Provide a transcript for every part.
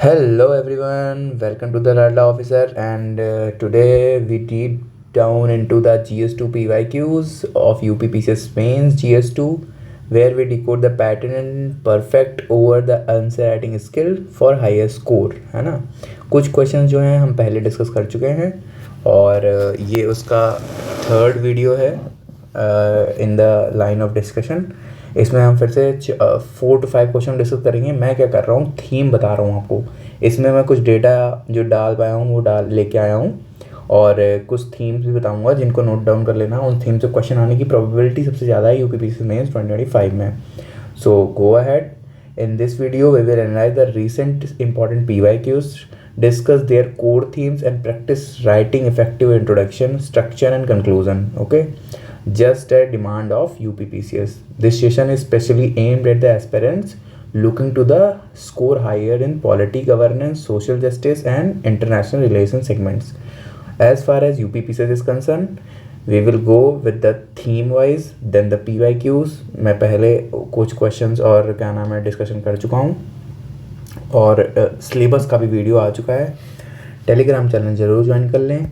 Hello everyone, welcome to the Radla Officer, and today we deep down into the GS2 PYQs of UPPCS Mains GS2, where we decode the pattern perfect over the answer writing skill for higher score, है ना। कुछ question जो हैं हम पहले discuss कर चुके हैं और ये उसका थर्ड वीडियो है in the line of discussion. इसमें हम फिर से 4 to 5 क्वेश्चन डिस्कस करेंगे। मैं क्या कर रहा हूँ, थीम बता रहा हूँ आपको। इसमें मैं कुछ डेटा जो डाल पाया हूँ वो डाल लेके आया हूँ और कुछ थीम्स भी बताऊँगा जिनको नोट डाउन कर लेना। उन थीम से क्वेश्चन आने की प्रोबेबिलिटी सबसे ज़्यादा है यूपीपीसी मेंस 2025 में। So go ahead. In this video, we will analyze the recent important PYQs, discuss their core themes, and practice writing effective introduction, structure, and conclusion. Okay, just at demand of UPPCS. This session is specially aimed at the aspirants looking to the score higher in polity, governance, social justice, and international relations segments. As far as UPPCS is concerned, we will go with the theme wise, then the PYQs. मैं पहले कुछ questions और क्या नाम है discussion कर चुका हूँ और सिलेबस का भी वीडियो आ चुका है। टेलीग्राम चैनल ज़रूर ज्वाइन कर लें।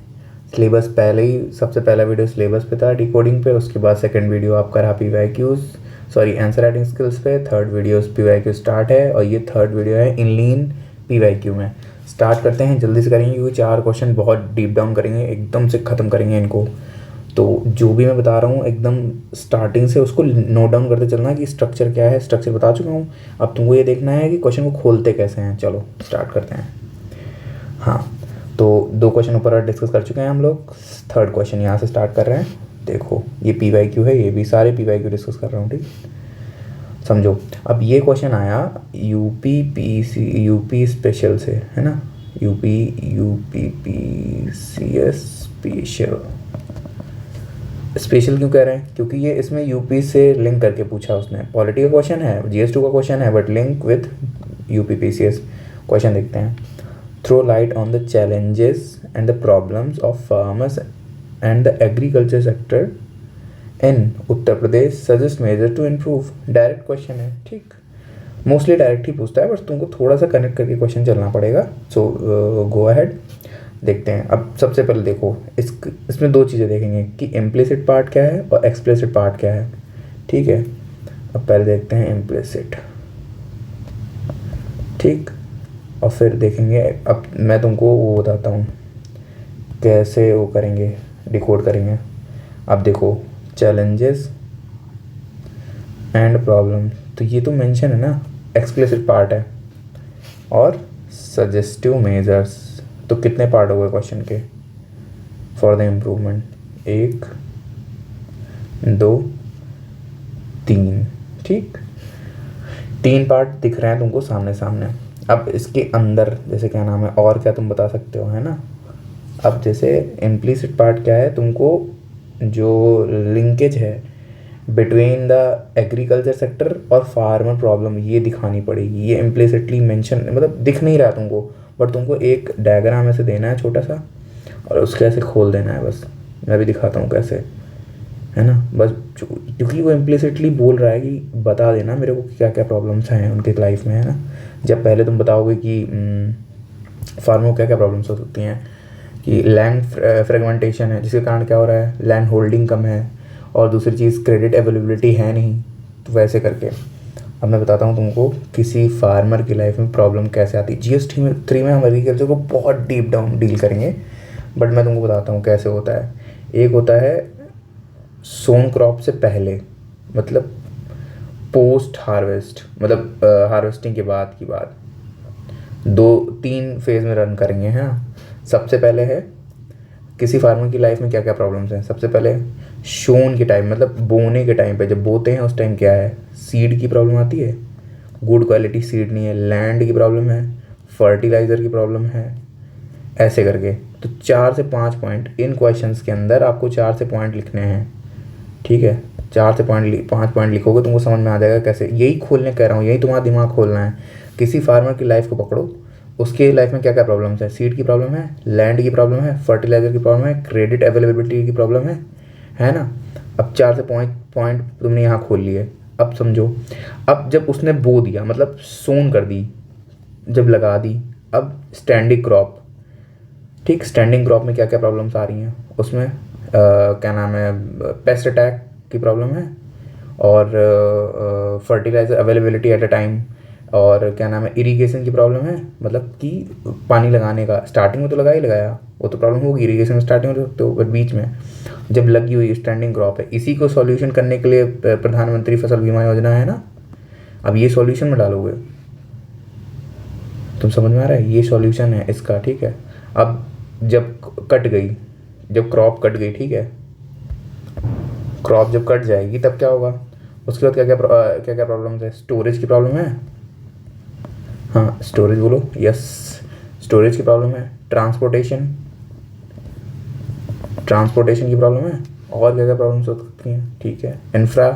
सिलेबस पहले ही सबसे पहला वीडियो सिलेबस पे था डिकोडिंग पे, उसके बाद सेकंड वीडियो आपका रहा आंसर राइटिंग स्किल्स पे, थर्ड वीडियो PYQ स्टार्ट है और ये थर्ड वीडियो है इनलीन PYQ में। स्टार्ट करते हैं, जल्दी से करेंगे क्योंकि 4 क्वेश्चन बहुत डीप डाउन करेंगे, एकदम से ख़त्म करेंगे इनको। तो जो भी मैं बता रहा हूँ एकदम स्टार्टिंग से उसको नोट डाउन करते चलना कि स्ट्रक्चर क्या है। स्ट्रक्चर बता चुका हूँ, अब तुमको ये देखना है कि क्वेश्चन को खोलते कैसे हैं। चलो स्टार्ट करते हैं। हाँ, तो 2 क्वेश्चन ऊपर डिस्कस कर चुके हैं हम लोग। थर्ड क्वेश्चन यहाँ से स्टार्ट कर रहे हैं। देखो ये PYQ है, ये भी सारे PYQ डिस्कस कर रहा हूँ, ठीक समझो। अब ये क्वेश्चन आया यूपी स्पेशल से, है ना। UPPCS स्पेशल क्यों कह रहे हैं, क्योंकि ये इसमें यूपी से लिंक करके पूछा उसने। पॉलिटी का क्वेश्चन है, GS2 का क्वेश्चन है, but link with UPPCS। Question देखते हैं। Throw light on the challenges and the problems of farmers and the agriculture sector in Uttar Pradesh, suggest measure to improve. Direct question है, ठीक, मोस्टली डायरेक्ट ही पूछता है, but तुमको थोड़ा सा कनेक्ट करके क्वेश्चन चलना पड़ेगा। सो गो अहेड, देखते हैं। अब सबसे पहले देखो इसमें 2 चीज़ें देखेंगे कि इम्प्लिसिट पार्ट क्या है और एक्सप्लिसिट पार्ट क्या है, ठीक है। अब पहले देखते हैं इम्प्लिसिट, ठीक, और फिर देखेंगे। अब मैं तुमको वो बताता हूँ कैसे वो करेंगे, डिकोड करेंगे। अब देखो चैलेंजेस एंड प्रॉब्लम, तो ये तो मेंशन है ना, एक्सप्लिसिट पार्ट है। और सजेस्टिव मेजर्स, तो कितने पार्ट हो गए क्वेश्चन के फॉर द इम्प्रूवमेंट? 1 2 3, ठीक, 3 पार्ट दिख रहे हैं तुमको सामने सामने। अब इसके अंदर जैसे क्या नाम है और क्या तुम बता सकते हो, है ना। अब जैसे इम्प्लिसिट पार्ट क्या है, तुमको जो लिंकेज है बिटवीन द एग्रीकल्चर सेक्टर और फार्मर प्रॉब्लम ये दिखानी पड़ेगी। ये इम्प्लिसिटली मेंशन मतलब दिख नहीं रहा तुमको, बट तुमको एक डायग्राम ऐसे देना है छोटा सा और उसके ऐसे खोल देना है। बस मैं भी दिखाता हूँ कैसे, है ना। बस क्योंकि वो इम्प्लिसिटली बोल रहा है कि बता देना मेरे को क्या क्या प्रॉब्लम्स हैं उनके लाइफ में, है ना। जब पहले तुम बताओगे कि फार्मर को क्या क्या प्रॉब्लम्स हो सकती हैं, कि लैंड फ्रेगमेंटेशन है जिसके कारण क्या हो रहा है, लैंड होल्डिंग कम है, और दूसरी चीज़ क्रेडिट अवेलेबिलिटी है नहीं, तो वैसे करके। अब मैं बताता हूँ तुमको किसी फार्मर की लाइफ में प्रॉब्लम कैसे आती है। GS3 में हम एग्रीकल्चर को बहुत डीप डाउन डील करेंगे, बट मैं तुमको बताता हूँ कैसे होता है। एक होता है सोन क्रॉप से पहले, मतलब पोस्ट हार्वेस्ट, मतलब हार्वेस्टिंग के बाद की बात। 2-3 फेज़ में रन करेंगे, हैं। सबसे पहले है किसी फार्मर की लाइफ में क्या क्या प्रॉब्लम्स हैं। सबसे पहले शोन के टाइम, मतलब बोने के टाइम पे, जब बोते हैं उस टाइम क्या है, सीड की प्रॉब्लम आती है, गुड क्वालिटी सीड नहीं है, लैंड की प्रॉब्लम है, फर्टिलाइज़र की प्रॉब्लम है, ऐसे करके। तो 4 से 5 पॉइंट इन क्वेश्चंस के अंदर आपको 4 से पॉइंट लिखने हैं, ठीक है। 4 से 5 पॉइंट लिखोगे तुमको समझ में आ जाएगा कैसे। यही खोलने कह रहा हूँ, यही तुम्हारा दिमाग खोलना है। किसी फार्मर की लाइफ को पकड़ो, उसके लाइफ में क्या क्या प्रॉब्लम्स है, सीड की प्रॉब्लम है, लैंड की प्रॉब्लम है, फर्टिलाइज़र की प्रॉब्लम है, क्रेडिट अवेलेबिलिटी की प्रॉब्लम है ना। अब 4 से पॉइंट तुमने यहाँ खोल लिए। अब समझो, अब जब उसने बो दिया मतलब सोन कर दी, जब लगा दी, अब स्टैंडिंग क्रॉप, ठीक, स्टैंडिंग क्रॉप में क्या क्या प्रॉब्लम्स आ रही हैं उसमें, क्या नाम है, पेस्ट अटैक की प्रॉब्लम है, और fertiliser availability at a time, और क्या नाम है, इरिगेशन की प्रॉब्लम है, मतलब कि पानी लगाने का स्टार्टिंग में तो लगा ही लगाया, वो तो प्रॉब्लम होगी इरिगेशन में स्टार्टिंग में तो, बट बीच में जब लगी हुई स्टैंडिंग क्रॉप है, इसी को सॉल्यूशन करने के लिए प्रधानमंत्री फसल बीमा योजना है ना। अब ये सॉल्यूशन में डालोगे, तुम समझ में आ रहा है, ये सॉल्यूशन है इसका, ठीक है। अब जब कट गई, जब क्रॉप कट गई, ठीक है, क्रॉप जब कट जाएगी तब क्या होगा, उसके बाद क्या क्या प्रॉब्लम्स है, स्टोरेज की प्रॉब्लम है, हाँ स्टोरेज बोलो, यस, स्टोरेज की प्रॉब्लम है, ट्रांसपोर्टेशन, ट्रांसपोर्टेशन की प्रॉब्लम है, और क्या क्या प्रॉब्लम्स हो सकती हैं, ठीक है, इंफ्रा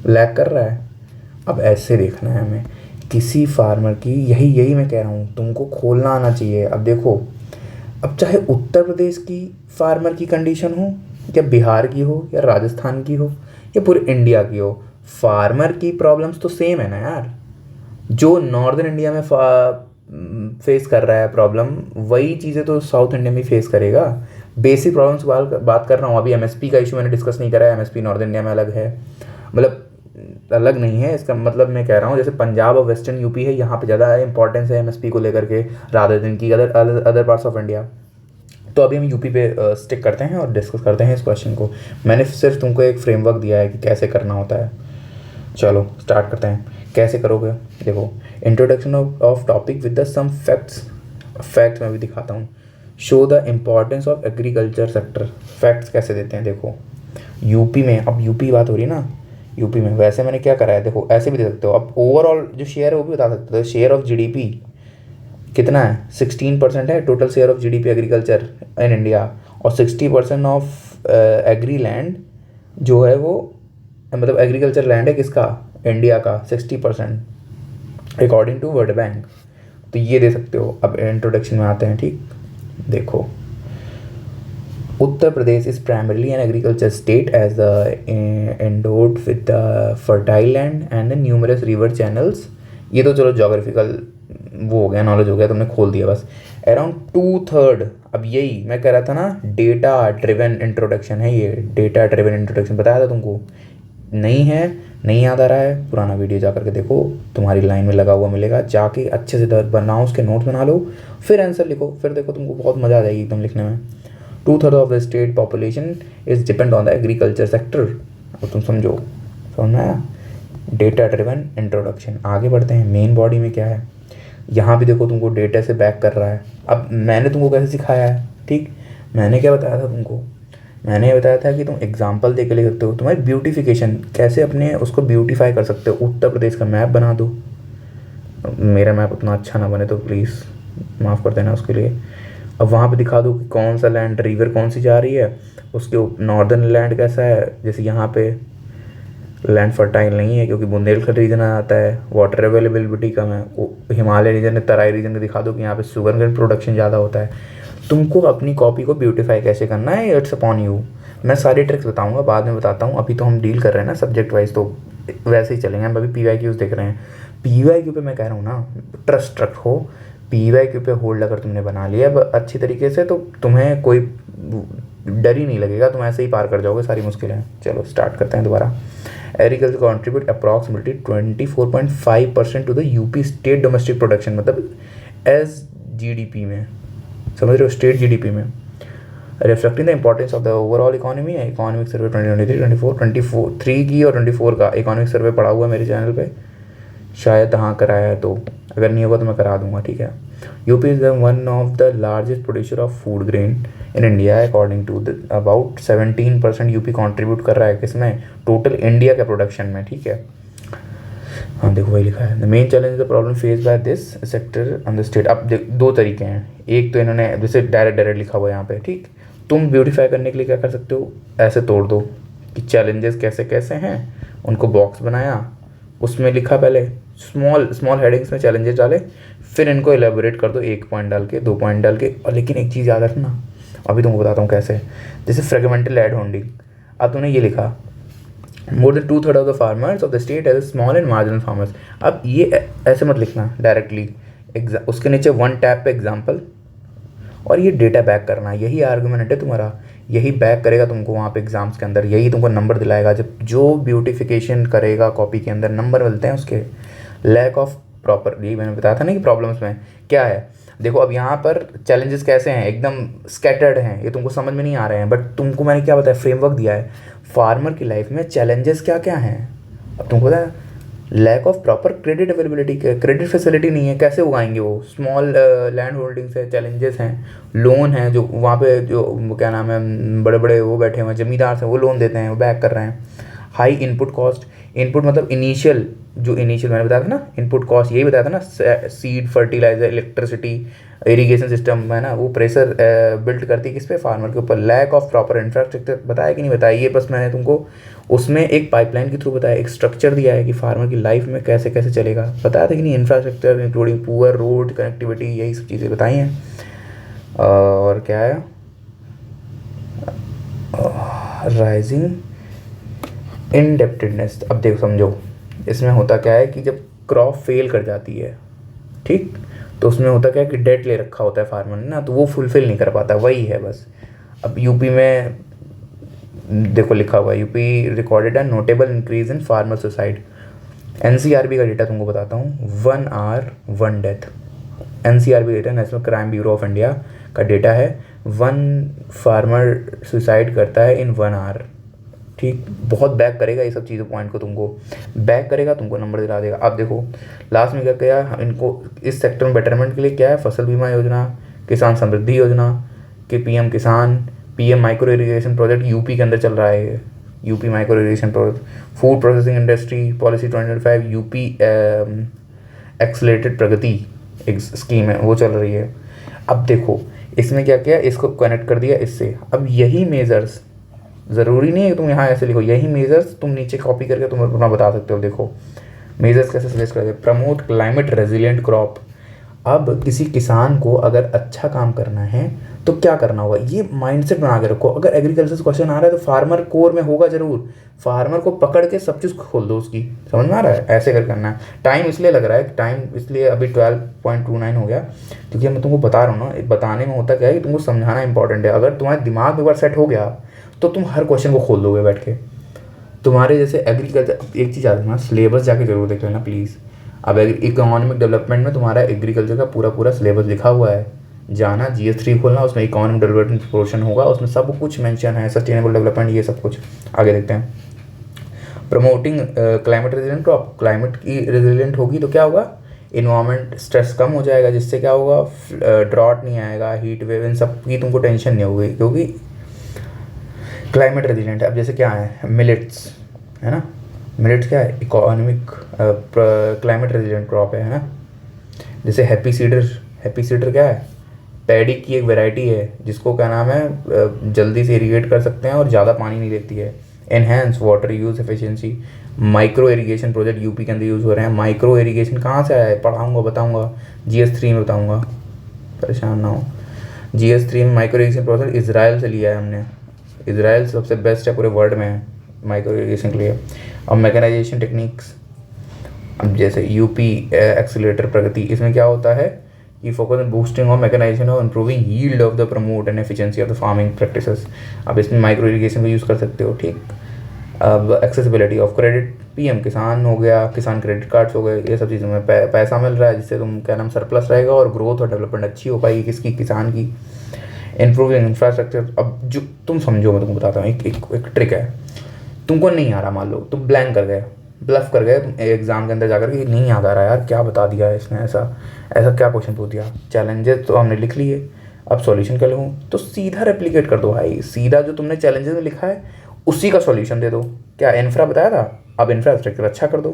लैग कर रहा है। अब ऐसे देखना है हमें किसी फार्मर की, यही यही मैं कह रहा हूँ, तुमको खोलना आना चाहिए। अब देखो, अब चाहे उत्तर प्रदेश की फार्मर की कंडीशन हो, या बिहार की हो, या राजस्थान की हो, या पूरे इंडिया की हो, फार्मर की प्रॉब्लम्स तो सेम है ना यार। जो नॉर्दर्न इंडिया में फेस कर रहा है प्रॉब्लम, वही चीज़ें तो साउथ इंडिया में फेस करेगा। बेसिक प्रॉब्लम्स बात कर रहा हूँ। अभी एमएसपी का इशू मैंने डिस्कस नहीं करा है, एमएसपी नॉर्दर्न इंडिया में अलग है, मतलब अलग नहीं है, इसका मतलब मैं कह रहा हूँ जैसे पंजाब और वेस्टर्न यूपी है, यहाँ पे ज़्यादा इंपॉर्टेंस है एमएसपी को लेकर के, रादर दिन की अदर पार्ट्स ऑफ इंडिया। तो अभी हम यूपी पे स्टिक करते हैं और डिस्कस करते हैं इस क्वेश्चन को। मैंने सिर्फ तुमको एक फ्रेमवर्क दिया है कि कैसे करना होता है। चलो स्टार्ट करते हैं, कैसे करोगे। देखो, introduction of topic with the some facts मैं भी दिखाता हूँ। Show the importance of agriculture sector. Facts कैसे देते हैं, देखो यूपी में, अब यूपी की बात हो रही है ना, यूपी में वैसे मैंने क्या करा है, देखो ऐसे भी दे सकते हो। अब ओवरऑल जो शेयर है वो भी बता सकते हो। शेयर ऑफ जीडीपी कितना है, 16% है total share of GDP agriculture in India, और 60% ऑफ एग्री लैंड जो है वो, मतलब एग्रीकल्चर लैंड है किसका, इंडिया का 60% अकॉर्डिंग टू वर्ल्ड बैंक। तो ये दे सकते हो। अब इंट्रोडक्शन में आते हैं, ठीक, देखो Uttar Pradesh is primarily an agriculture state as endowed with the fertile land and the numerous river channels। ये तो चलो जोग्राफिकल वो हो गया, नॉलेज हो गया, तुमने खोल दिया बस। अराउंड 2/3, अब यही मैं कह रहा था ना, डेटा ड्रिवन इंट्रोडक्शन है ये, डेटा ड्रिवन इंट्रोडक्शन बताया था तुमको। नहीं है, नहीं याद आ रहा है, पुराना वीडियो जा करके देखो, तुम्हारी लाइन में लगा हुआ मिलेगा, जाके अच्छे से बनाओ, उसके नोट्स बना लो, फिर आंसर लिखो, फिर देखो तुमको बहुत मज़ा आ जाएगी एकदम लिखने में। 2/3 of the state population is depend on the agriculture sector. अब तुम समझो, समझ में आया, डेटा ड्रिवन इंट्रोडक्शन। आगे बढ़ते हैं, मेन बॉडी में क्या है, यहाँ भी देखो तुमको डेटा से बैक कर रहा है। अब मैंने तुमको कैसे सिखाया है, ठीक, मैंने क्या बताया था तुमको, मैंने ये बताया था कि तुम एग्जाम्पल दे के लिख सकते हो, तुम्हारी ब्यूटिफिकेशन कैसे अपने उसको ब्यूटीफाई कर सकते हो। उत्तर प्रदेश का मैप बना दो, मेरा मैप उतना अच्छा ना बने तो प्लीज़ माफ़ कर देना उसके लिए। अब वहाँ पे दिखा दो कि कौन सा लैंड, रिवर कौन सी जा रही है, उसके नॉर्दर्न लैंड कैसा है, जैसे यहाँ पे लैंड फर्टाइल नहीं है क्योंकि बुंदेलखंड रीजन आता है, वाटर अवेलेबिलिटी कम है। वो हिमालय रीजन है, तराई रीजन को दिखा दो कि यहाँ पे शुगर केन प्रोडक्शन ज़्यादा होता है। तुमको अपनी कॉपी को ब्यूटीफाई कैसे करना है, इट्स अपॉन यू। मैं सारी ट्रिक्स बताऊंगा, बाद में बताता हूँ, अभी तो हम डील कर रहे हैं ना सब्जेक्ट वाइज, तो वैसे ही चलेंगे। हम अभी PYQs देख रहे हैं। PYQ पे मैं कह रहा हूँ ना, ट्रस्ट रखो, PYQ पे होल्ड अगर तुमने बना लिया अब अच्छी तरीके से, तो तुम्हें कोई डर ही नहीं लगेगा, तुम ऐसे ही पार कर जाओगे सारी मुश्किलें। चलो स्टार्ट करते हैं दोबारा। Agriculture contribute approximately 24.5% to the UP state domestic production, मतलब एज GDP में, समझ रहे हो, स्टेट GDP में। Reflecting the importance of the overall economy है। इकोनॉमिक सर्वे 2023 की और 24 का इकोनॉमिक सर्वे पड़ा हुआ है मेरे चैनल पे, शायद हाँ कराया है, तो अगर नहीं होगा तो मैं करा दूंगा, ठीक है। UP is one of the largest producer of food grain in India according to the about 17% UP contribute कर रहा है किसमें, टोटल इंडिया के प्रोडक्शन में, ठीक है। हाँ देखो वही लिखा है, the main challenge the problem face by this sector on the state. अब दो तरीके हैं, एक तो इन्होंने जैसे डायरेक्ट लिखा हुआ है यहाँ पे, ठीक। तुम ब्यूटीफाई करने के लिए क्या कर सकते हो, ऐसे तोड़ दो कि चैलेंजेस कैसे कैसे हैं, उनको बॉक्स बनाया, उसमें लिखा पहले स्मॉल हेडिंग्स में चैलेंजेस डाले, फिर इनको एलेबोरेट कर दो, 1 पॉइंट डाल के, 2 पॉइंट डाल के। और लेकिन एक चीज़ याद रखना, अभी तुमको बताता हूँ कैसे, जैसे फ्रेगमेंटल लैंड होल्डिंग। अब तुमने ये लिखा, more than 2/3 of the farmers of the state as small and marginal farmers. अब ये ऐसे मत लिखना डायरेक्टली, उसके नीचे वन टैप पे एग्जाम्पल, और ये डेटा बैक करना, यही आर्गुमेंट है तुम्हारा, यही बैक करेगा तुमको वहाँ पे एग्जाम्स के अंदर, यही तुमको नंबर दिलाएगा। जब जो ब्यूटिफिकेशन करेगा कॉपी के अंदर नंबर मिलते हैं उसके। लैक ऑफ प्रॉपर, यही मैंने बताया था ना कि प्रॉब्लम्स में क्या है। देखो अब यहाँ पर चैलेंजेस कैसे हैं, एकदम स्कैटर्ड हैं, ये तुमको समझ में नहीं आ रहे हैं, बट तुमको मैंने क्या बताया, फ्रेमवर्क दिया है। फार्मर की लाइफ में चैलेंजेस क्या क्या हैं अब तुमको पता है। Lack of proper credit availability, credit facility नहीं है, कैसे उगाएंगे वो। स्मॉल लैंड होल्डिंग्स है, चैलेंजेस हैं। लोन है, जो वहाँ पे जो क्या नाम है, बड़े बड़े वो बैठे हुए हैं जमींदार हैं, वो लोन देते हैं, वो बैक कर रहे हैं। हाई इनपुट कॉस्ट, इनपुट मतलब इनिशियल, जो इनिशियल मैंने बताया था ना, इनपुट कॉस्ट यही बताया था ना, seed, fertiliser, electricity, irrigation system है ना, वो प्रेशर बिल्ड करती है किस पे, फार्मर के ऊपर। लैक ऑफ प्रॉपर इंफ्रास्ट्रक्चर, बताया कि नहीं बताया, ये बस मैंने तुमको उसमें एक पाइपलाइन के थ्रू बताया, एक स्ट्रक्चर दिया है कि फार्मर की लाइफ में कैसे कैसे चलेगा, बताया था कि नहीं। Infrastructure including poor road connectivity, यही सब चीज़ें बताई हैं। और क्या है, राइजिंग इनडेप्टेडनेस। अब देखो समझो, इसमें होता क्या है कि जब क्रॉप फेल कर जाती है, ठीक, तो उसमें होता क्या है कि डेट ले रखा होता है फार्मर ने ना, तो वो फुलफिल नहीं कर पाता, वही है बस। अब यूपी में देखो लिखा हुआ है, UP recorded a notable increase in farmer suicide. NCRB का डेटा तुमको बताता हूँ, 1 hour 1 death। NCRB data, national crime bureau of India का डेटा है, 1 फार्मर सुसाइड करता है इन 1 hour। ठीक, बहुत बैक करेगा ये सब चीज़ों, पॉइंट को तुमको बैक करेगा, तुमको नंबर दिला देगा। अब देखो लास्ट में क्या किया इनको, इस सेक्टर में बेटरमेंट के लिए क्या है, फसल बीमा योजना, किसान समृद्धि योजना, कि PM Kisan, PM micro irrigation project UP के अंदर चल रहा है, UP micro irrigation project, food processing industry policy 2025, UP accelerated Pragati एक स्कीम है वो चल रही है। अब देखो इसमें क्या किया, इसको कनेक्ट कर दिया इससे। अब यही मेजर्स, ज़रूरी नहीं है कि तुम यहाँ ऐसे लिखो, यही मेजर्स तुम नीचे कॉपी करके तुम अपना बता सकते हो। देखो मेजर्स कैसे सजेस्ट करते हैं, प्रमोट क्लाइमेट रेजिलिएंट क्रॉप। अब किसी किसान को अगर अच्छा काम करना है तो क्या करना होगा, ये माइंडसेट बना के रखो। अगर एग्रीकल्चर से क्वेश्चन आ रहा है तो फार्मर कोर में होगा जरूर, फार्मर को पकड़ के सब चीज़ खोल दो उसकी, समझ में आ रहा है, ऐसे कर करना है। टाइम इसलिए लग रहा है, टाइम इसलिए अभी 12.29 हो गया, क्योंकि मैं तुमको बता रहा हूँ ना, बताने में होता क्या है कि तुमको समझाना इंपॉर्टेंट है। अगर तुम्हारे दिमाग में एक बार सेट हो गया तो तुम हर क्वेश्चन को खोल दोगे बैठ के। तुम्हारे जैसे एग्रीकल्चर, एक चीज़ याद रखना, सिलेबस जाके जरूर देख लेना प्लीज़। अब इकोनॉमिक डेवलपमेंट में तुम्हारा एग्रीकल्चर का पूरा पूरा सिलेबस लिखा हुआ है, जाना GS3 खोलना, उसमें इकोनॉमिक डेवलपमेंट पोर्शन होगा, उसमें सब कुछ मेंशन है, सस्टेनेबल डेवलपमेंट, ये सब कुछ। आगे देखते हैं, promoting climate resilient crop. Climate की रेजिलिएंट होगी तो क्या होगा, इन्वायरमेंट स्ट्रेस कम हो जाएगा, जिससे क्या होगा, ड्रॉट नहीं आएगा, हीट वेव, इन सब की तुमको टेंशन नहीं होगी, क्योंकि क्लाइमेट रेजिलिएंट है। अब जैसे क्या है, मिलेट्स है ना, मिलेट्स क्या है, इकोनॉमिक क्लाइमेट रेजिलिएंट क्रॉप है ना। जैसे हैप्पी सीडर, हैप्पी सीडर क्या है, पैडी की एक वैरायटी है जिसको क्या नाम है, जल्दी से इरीगेट कर सकते हैं और ज़्यादा पानी नहीं लेती है। Enhance water use efficiency. Micro irrigation project UP के अंदर यूज़ हो रहे हैं। माइक्रो इरिगेशन कहाँ से आया है, पढ़ाऊँगा बताऊँगा, GS3 में बताऊँगा, परेशान ना हो। GS3 में माइक्रो इरिगेशन प्रोजेक्ट इसराइल से लिया है हमने, इसराइल सबसे बेस्ट है पूरे वर्ल्ड में माइक्रो इरिगेशन के लिए। अब मैकेनाइजेशन टेक्निक्स, अब जैसे यूपी एक्सीलरेटर प्रगति, इसमें क्या होता है कि focus on boosting of mechanisation और improving yield of the promote and efficiency of the farming practices. अब इसमें माइक्रो इरिगेशन को यूज़ कर सकते हो, ठीक। अब एक्सेसिबिलिटी ऑफ क्रेडिट, पीएम किसान हो गया, किसान क्रेडिट कार्ड्स हो गए, ये सब चीज़ों में पैसा मिल रहा है, जिससे तुम क्या नाम सरप्लस रहेगा और ग्रोथ और डेवलपमेंट अच्छी हो पाएगी किसकी, किसान की। इम्प्रूविंग इंफ्रास्ट्रक्चर, अब जो तुम समझो, मैं तुमको बताता हूँ, एक ट्रिक है। तुमको नहीं आ रहा, मान लो तुम ब्लैंक कर गए, ब्लफ कर गए तुम एग्जाम के अंदर जाकर के, नहीं याद आ रहा यार, क्या बता दिया है इसने, ऐसा ऐसा क्या क्वेश्चन पूछ दिया। चैलेंजेस तो हमने लिख लिए, अब सॉल्यूशन कर लूँ, तो सीधा रेप्लिकेट कर दो भाई, सीधा जो तुमने चैलेंजेस में लिखा है उसी का सॉल्यूशन दे दो। क्या इंफ्रा बताया था, अब इंफ्रास्ट्रक्चर अच्छा कर दो।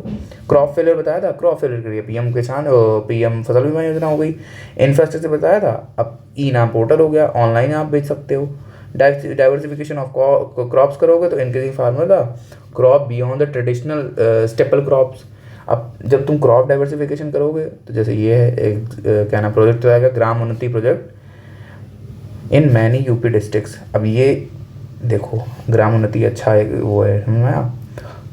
क्रॉप फेलियर बताया था, क्रॉप फेलियर करिए, पीएम किसान, पीएम फसल बीमा योजना हो गई। इंफ्रास्ट्रक्चर बताया था, अब ई नाम पोर्टल हो गया, ऑनलाइन आप बेच सकते हो। डाइवर्सिफिकेशन ऑफ क्रॉप्स करोगे तो इंक्रीजिंग फार्मर का crop beyond the traditional staple crops. अब जब तुम क्रॉप डाइवर्सिफिकेशन करोगे तो जैसे ये है एक क्या नाम प्रोजेक्ट आएगा, ग्राम उन्नति project in many UP districts. अब ये देखो ग्राम उन्नति अच्छा है, वो है समझ में आया?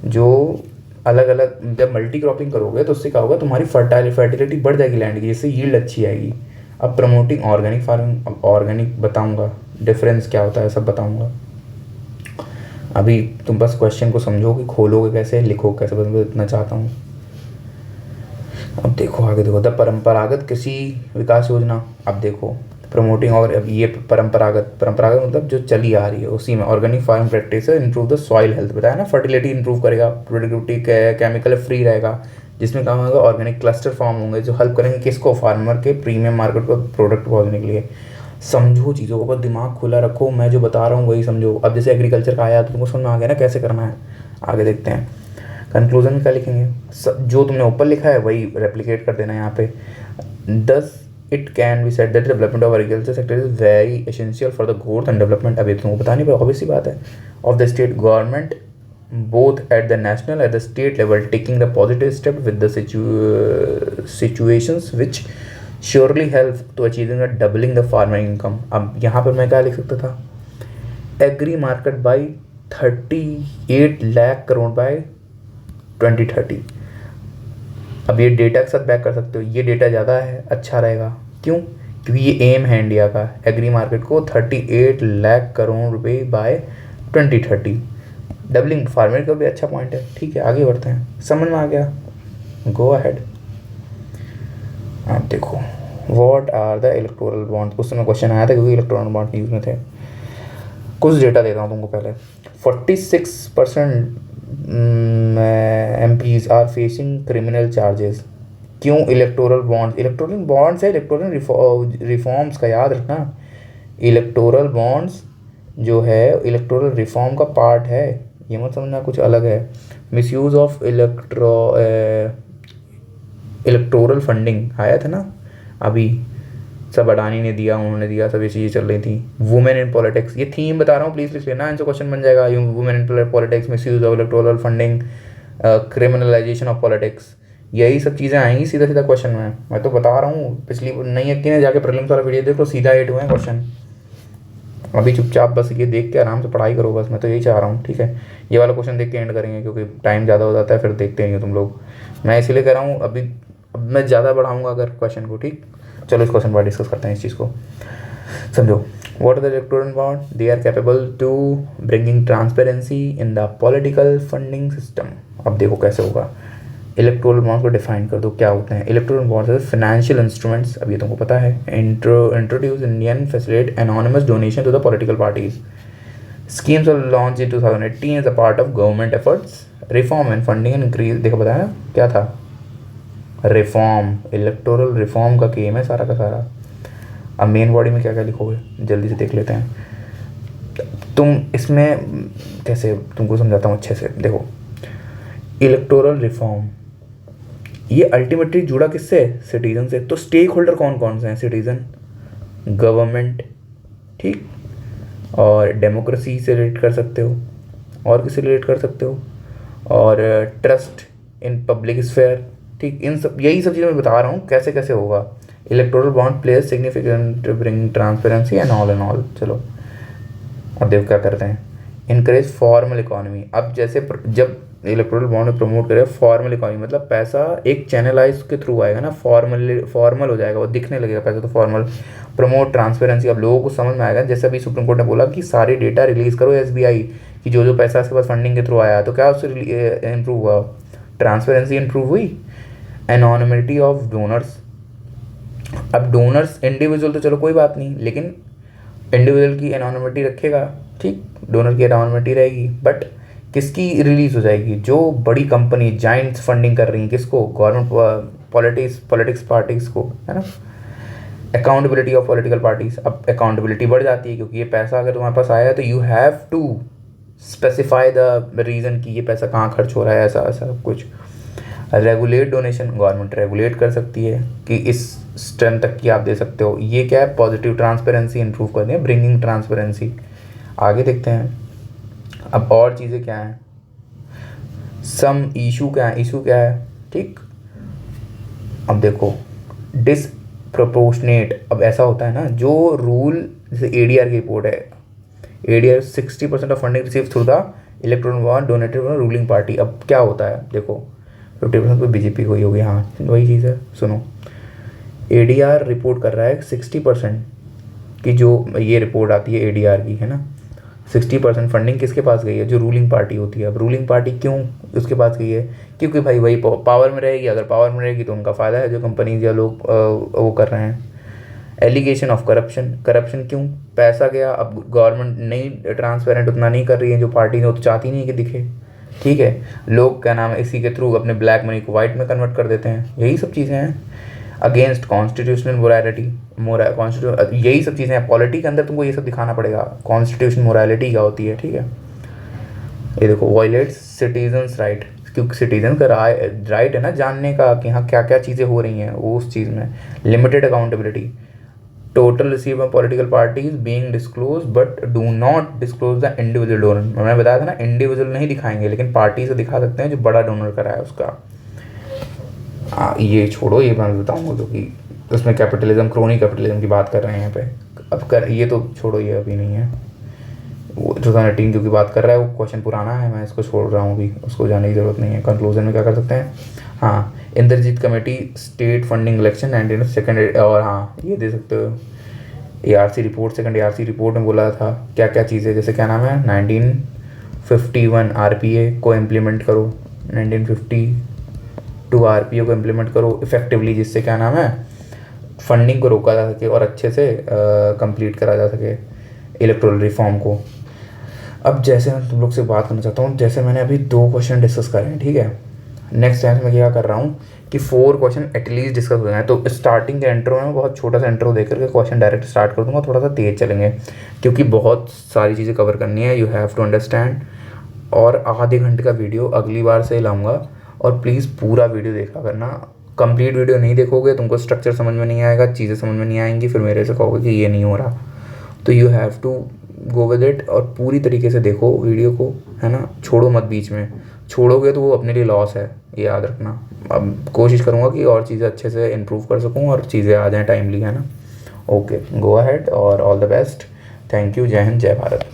जो अलग अलग जब मल्टी क्रॉपिंग करोगे तो उससे क्या होगा, तुम्हारी फर्टिलिटी बढ़ जाएगी लैंड की, जिससे यील्ड अच्छी आएगी। अब प्रमोटिंग ऑर्गेनिक फार्मिंग, अब ऑर्गेनिक बताऊंगा, डिफरेंस क्या होता है सब बताऊंगा। अभी तुम बस क्वेश्चन को समझोगे, खोलोगे कैसे, लिखो कैसे, बस मैं इतना चाहता हूँ। अब देखो आगे देखो, द परंपरागत कृषि विकास योजना। अब देखो प्रमोटिंग, और अब ये परंपरागत मतलब जो चली आ रही है, उसी में organic farm practice improve the soil health, बताया ना, फर्टिलिटी इंप्रूव करेगा, प्रोडक्टिविटी केमिकल फ्री रहेगा, जिसमें काम होगा ऑर्गेनिक क्लस्टर फॉर्म होंगे जो हेल्प करेंगे किसको, फार्मर के प्रीमियम मार्केट पर प्रोडक्ट पहुंचने के लिए। समझो चीज़ों को, बस दिमाग खुला रखो, मैं जो बता रहा हूँ वही समझो। अब जैसे एग्रीकल्चर का आया तो तुमको समझ में आ गया ना कैसे करना है। आगे देखते हैं कंक्लूजन में क्या लिखेंगे, जो तुमने ऊपर लिखा है वही रेप्लिकेट कर देना है यहाँ पे। Thus it can be said that development of agriculture sector is very essential for the growth and development. अभी तुमको पता नहीं, ऑब्वियस सी बात है, of the state government both at the national at the state level taking the positive step with the situations which surely help to achieving a doubling the farmer income। अब यहाँ पर मैं क्या लिख सकता था, agri market by 38 lakh crore by 2030। अब ये डेटा के साथ बैक कर सकते हो, ये डेटा ज़्यादा है, अच्छा रहेगा, क्यों, क्योंकि ये एम है इंडिया का, एग्री मार्केट को 38 लाख करोड़ रुपए बाय 2030। डबलिंग फार्मर का भी अच्छा पॉइंट है। ठीक है आगे बढ़ते हैं, समझ में आ गया, गो अहेड। आप देखो what are the electoral bond, उस समय क्वेश्चन आया था क्योंकि इलेक्टोरल बॉन्ड यूज में थे। कुछ डेटा देता हूँ तुमको पहले। 46% MPs are facing criminal charges. क्यों इलेक्टोरल बॉन्ड्स है, इलेक्टोरल रिफॉर्म्स का याद रखना। इलेक्टोरल बॉन्ड्स जो है इलेक्टोरल रिफॉर्म का पार्ट है, ये मत समझना कुछ अलग है। मिसयूज ऑफ इलेक्टोरल फंडिंग आया था ना अभी, सब अडानी ने दिया, उन्होंने दिया, सब ये चीज़ें चल रही थी। वुमेन इन पॉलिटिक्स, ये थीम बता रहा हूँ, प्लीज़ प्लीज़ लेना, इनसे क्वेश्चन बन जाएगा। Women in politics, misuse of electoral funding, criminalisation of politics, यही सब चीज़ें आएंगी सीधा सीधा क्वेश्चन में। मैं तो बता रहा हूँ, पिछली नहीं यकीन है जाके प्रीलिम्स वाला वीडियो देखो, सीधा 8 हुए हैं क्वेश्चन। अभी चुपचाप बस ये देख के आराम से पढ़ाई करो, बस मैं तो यही चाह रहा हूँ। ठीक है, ये वाला क्वेश्चन देख के एंड करेंगे क्योंकि टाइम ज़्यादा हो जाता है, फिर देखते नहीं हो तुम लोग, मैं इसीलिए कह रहा हूँ। अभी अब मैं ज़्यादा बढ़ाऊँगा अगर क्वेश्चन को। ठीक, चलो इस क्वेश्चन पर डिस्कस करते हैं इस चीज़ को, समझो। What are the electoral bond, they are capable to bringing transparency in the political funding system. अब देखो कैसे होगा, इलेक्टोरल बॉन्ड्स को डिफाइन कर दो क्या होते हैं। इलेक्टोरल बॉन्ड्स फाइनेंशियल इंस्ट्रूमेंट्स, अब ये तुमको पता है, introduce Indian facilitate anonymous donation to the political parties. Schemes were launched in 2018 as a part of government efforts, reform and funding and increase। देखो बताया ना क्या था, रिफॉर्म, इलेक्टोरल रिफॉर्म का गेम है सारा का सारा। अब मेन बॉडी में क्या क्या लिखोगे जल्दी से देख लेते हैं। तुम इसमें कैसे, तुमको समझाता हूँ अच्छे से। देखो इलेक्टोरल रिफॉर्म, ये अल्टीमेटली जुड़ा किससे, सिटीजन से। तो स्टेक होल्डर कौन कौन से हैं, सिटीजन, गवर्नमेंट, ठीक, और डेमोक्रेसी से रिलेट कर सकते हो, और किससे रिलेट कर सकते हो, और ट्रस्ट इन पब्लिक स्फेयर। ठीक, इन सब, यही सब चीज़ें मैं बता रहा हूँ कैसे कैसे होगा। Electoral bond players significant bring transparency and all. चलो अब देखो क्या करते हैं, इनकरेज फॉर्मल इकोनॉमी। अब जैसे जब इलेक्टोरल बॉन्ड में प्रमोट करें फॉर्मल इकोनॉमी, मतलब पैसा एक चैनलाइज के थ्रू आएगा ना, फॉर्मल हो जाएगा, वो दिखने लगेगा पैसा, तो फॉर्मल। प्रमोट ट्रांसपेरेंसी, अब लोगों को समझ में आएगा, जैसे अभी सुप्रीम कोर्ट ने बोला कि सारे डेटा रिलीज करो SBI की, जो जो पैसा इसके पास फंडिंग के थ्रू आया, तो क्या उससे इम्प्रूव हुआ, ट्रांसपेरेंसी इम्प्रूव हुई। एनोनिमिटी ऑफ डोनर्स, अब डोनर्स इंडिविजुअल तो चलो कोई बात नहीं, लेकिन इंडिविजुअल की एनोनिमिटी रखेगा, ठीक, डोनर की एनोनिमिटी रहेगी, बट किसकी रिलीज हो जाएगी, जो बड़ी कंपनी जाइंट्स फंडिंग कर रही हैं, किसको, गवर्नमेंट पॉलिटिक्स पार्टीज को, है ना। अकाउंटेबिलिटी ऑफ पॉलिटिकल पार्टीज, अब अकाउंटेबिलिटी बढ़ जाती है क्योंकि ये पैसा अगर तुम्हारे पास आया है तो you have to specify the reason कि ये पैसा कहाँ खर्च हो रहा है, ऐसा ऐसा सब कुछ। रेगुलेट डोनेशन, गवर्नमेंट रेगुलेट कर सकती है कि इस स्ट्रेंथ तक की आप दे सकते हो। ये क्या है, पॉजिटिव ट्रांसपेरेंसी इंप्रूव करनी है, ब्रिंगिंग ट्रांसपेरेंसी। आगे देखते हैं अब और चीज़ें क्या हैं, सम इशू क्या है, इशू क्या है, ठीक। अब देखो डिसप्रोपोर्शनेट, अब ऐसा होता है ना जो रूल, जैसे ADR की रिपोर्ट है, ADR 60% of funding receive through the electron one donated from ruling party. अब क्या होता है देखो, 50% तो बीजेपी को ही होगी, हाँ वही चीज़ है। सुनो, ADR रिपोर्ट कर रहा है 60% की, जो ये रिपोर्ट आती है ADR की, है ना, 60% फंडिंग किसके पास गई है, जो रूलिंग पार्टी होती है। अब रूलिंग पार्टी क्यों उसके पास गई है, क्योंकि भाई वही पावर में रहेगी, अगर पावर में रहेगी तो उनका फ़ायदा है, जो कंपनीज या लोग वो कर रहे हैं। एलिगेशन ऑफ करप्शन, करप्शन क्यों, पैसा गया, अब गवर्नमेंट नहीं ट्रांसपेरेंट उतना नहीं कर रही है, जो पार्टी है वो तो चाहती नहीं है कि दिखे, ठीक है। लोग क्या नाम है इसी के थ्रू अपने ब्लैक मनी को वाइट में कन्वर्ट कर देते हैं, यही सब चीज़ें हैं। अगेंस्ट कॉन्स्टिट्यूशनल मोरालिटी, यही सब चीज़ें हैं। पॉलिटी के अंदर तुमको ये सब दिखाना पड़ेगा, कॉन्स्टिट्यूशन मोरालिटी क्या होती है, ठीक है। ये देखो, वायलेट्स सिटीजन्स राइट, क्योंकि सिटीजन का राइट है ना जानने का कि हाँ क्या क्या चीज़ें हो रही हैं वो उस चीज़ में। Limited accountability, total receive by political parties being disclose but do not disclose the individual donor. मैंने बताया था ना, इंडिविजुअल नहीं दिखाएंगे लेकिन पार्टी से दिखा सकते हैं जो बड़ा डोनर करा है उसका। ये छोड़ो, ये मैं बताऊँगा क्योंकि उसमें कैपिटलिज्म, क्रोनी कैपिटलिज्म की बात कर रहे हैं यहाँ पे। अब कर ये तो छोड़ो, ये अभी नहीं है। वो 2018 क्योंकि बात कर रहा है, वो क्वेश्चन पुराना है, मैं इसको छोड़ रहा हूँ अभी, उसको जाने की ज़रूरत नहीं है। कंक्लूजन में क्या कर सकते हैं, हाँ Indrajit committee state funding election 19 और हाँ ये दे सकते हो। ARC report, second ARC report में बोला था क्या क्या चीज़ें, जैसे क्या नाम है 1951 RPA को इम्प्लीमेंट करो, 1952 RPA को इम्प्लीमेंट करो इफेक्टिवली, जिससे क्या नाम है फंडिंग को रोका जा सके और अच्छे से कंप्लीट करा जा सके इलेक्टोरल रिफॉर्म को। अब जैसे मैं तुम लोग से बात करना चाहता हूँ, जैसे मैंने अभी 2 क्वेश्चन डिस्कस करे हैं, ठीक है। नेक्स्ट टाइम मैं क्या कर रहा हूँ कि 4 क्वेश्चन एटलीस्ट डिस्कस हो जाए। तो स्टार्टिंग के इंट्रो में बहुत छोटा सा इंट्रो देकर के क्वेश्चन डायरेक्ट स्टार्ट कर दूँगा, थोड़ा सा तेज चलेंगे क्योंकि बहुत सारी चीज़ें कवर करनी है, यू हैव टू अंडरस्टैंड। और आधे घंटे का वीडियो अगली बार से लाऊंगा, और प्लीज़ पूरा वीडियो देखा करना। कंप्लीट वीडियो नहीं देखोगे तुमको स्ट्रक्चर समझ में नहीं आएगा, चीज़ें समझ में नहीं आएंगी, फिर मेरे से कहोगे कि ये नहीं हो रहा। तो you have to go with it और पूरी तरीके से देखो वीडियो को, है ना, छोड़ो मत बीच में। छोड़ोगे तो वो अपने लिए लॉस है, ये याद रखना। अब कोशिश करूँगा कि और चीज़ें अच्छे से इम्प्रूव कर सकूँ और चीज़ें आ जाएँ टाइमली, है ना। ओके, गो अहेड और all the best. Thank you, जय हिंद, जय भारत।